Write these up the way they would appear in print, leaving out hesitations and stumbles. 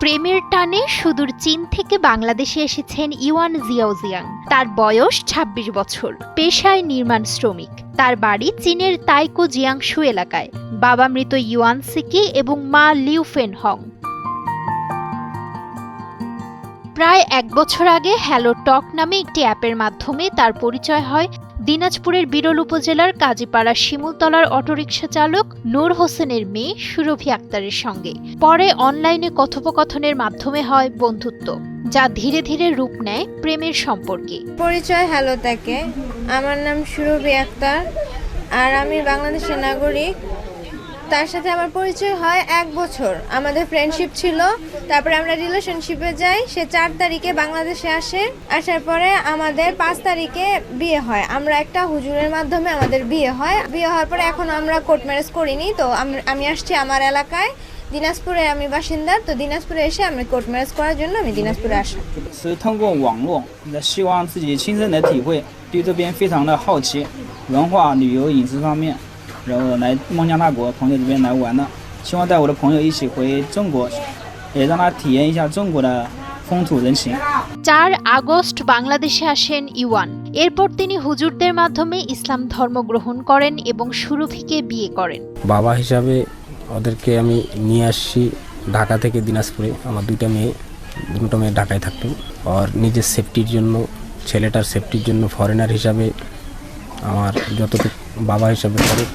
প্রেমের টানে সুদূর চীন থেকে বাংলাদেশে এসেছেন ইউয়ান জিয়াওজিয়াং। তার বয়স ২৬ বছর, পেশায় নির্মাণ শ্রমিক। তার বাড়ি চীনের তাইকো জিয়াংশু এলাকায়। বাবা মৃত ইউয়ান সিকি এবং মা লিউ ফেন হং। প্রায় ১ বছর আগে হ্যালো টক নামে একটি অ্যাপের মাধ্যমে তার পরিচয় হয় দিনাজপুরের বিরল উপজেলার কাজীপাড়া শিমুলতলার অটোরিকশা চালক নূর হোসেনের মেয়ে সুরভি আক্তারের সঙ্গে। পরে অনলাইনে কথোপকথনের মাধ্যমে হয় বন্ধুত্ব, যা ধীরে ধীরে রূপ নেয় প্রেমের সম্পর্কে। পরিচয় হ্যালো থেকে। আমার নাম সুরভি আক্তার, আর আমি বাংলাদেশের নাগরিক। তার সাথে আমার পরিচয় হয় ১ বছর। আমাদের ফ্রেন্ডশিপ ছিল, তারপরে আমরা রিলেশনশিপে যাই। সে ৪ তারিখে বাংলাদেশে আসে। আসার পরে আমাদের ৫ তারিখে বিয়ে হয়। আমরা একটা হুজুরের মাধ্যমে আমাদের বিয়ে হয়। বিয়ে হওয়ার পরে এখন আমরা কোর্ট ম্যারেজ করিনি। তো আমি আসছি আমার এলাকায়, দিনাজপুরে আমি বাসিন্দা। তো দিনাজপুরে এসে আমি কোর্ট ম্যারেজ করার জন্য আমি দিনাজপুরে আসি।是通过网络，希望自己亲身的体会，对这边非常的好奇，文化、旅游、饮食方面，然后来孟加拉国朋友这边来玩的，希望带我的朋友一起回中国，也让他体验一下中国的风土人情。৪ আগস্ট বাংলাদেশে আসেন ইউয়ান। এরপর তিনি হুজুরদের মাধ্যমে ইসলাম ধর্ম গ্রহণ করেন এবং সুরভিকে বিয়ে করেন। বাবা হিসাবে ওদেরকে আমি নিয়ে আসছি ঢাকা থেকে দিনাজপুরে। আমার দুটো মেয়ে ঢাকায় থাকতো। আর নিজের সেফটির জন্য, ছেলেটার সেফটির জন্য ফরেনার হিসাবে আমার যতটুকু বাবা হিসাবে করে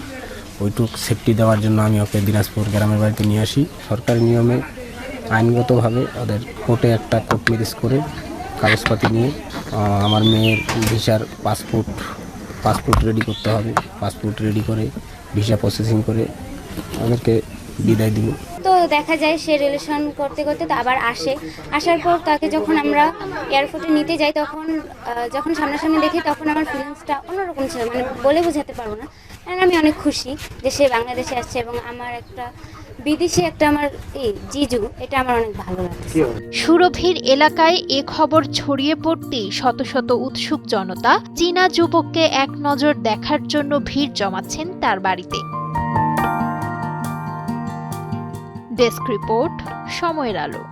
ওইটুকু সেফটি দেওয়ার জন্য আমি ওকে দিনাজপুর গ্রামের বাড়িতে নিয়ে আসি। সরকারি নিয়মে আইনগতভাবে ওদের কোর্টে একটা কোর্ট ম্যারেজ করে কাগজপাতি নিয়ে আমার মেয়ের ভিসার পাসপোর্ট রেডি করতে হবে। পাসপোর্ট রেডি করে ভিসা প্রসেসিং করে আমাদেরকে বিদায় দিব। তো দেখা যায় সে রিলেশন করতে করতে তো আবার আসার পর তাকে যখন আমরা এয়ারপোর্টে নিতে যাই, তখন যখন সামনাসামনি দেখি তখন আমার ফিলিংসটা অন্যরকম ছিল, মানে বলে বোঝাতে পারবো না। কারণ আমি অনেক খুশি যে সে বাংলাদেশে আসছে এবং আমার একটা বিদেশি একটা আমার জিজু, এটা আমার অনেক ভালো লাগছে। সুরভির এলাকায় এ খবর ছড়িয়ে পড়তেই শত শত উৎসুক জনতা চীনা যুবককে এক নজর দেখার জন্য ভিড় জমাচ্ছেন তার বাড়িতে। ডেস্ক রিপোর্ট, সময়ের আলো।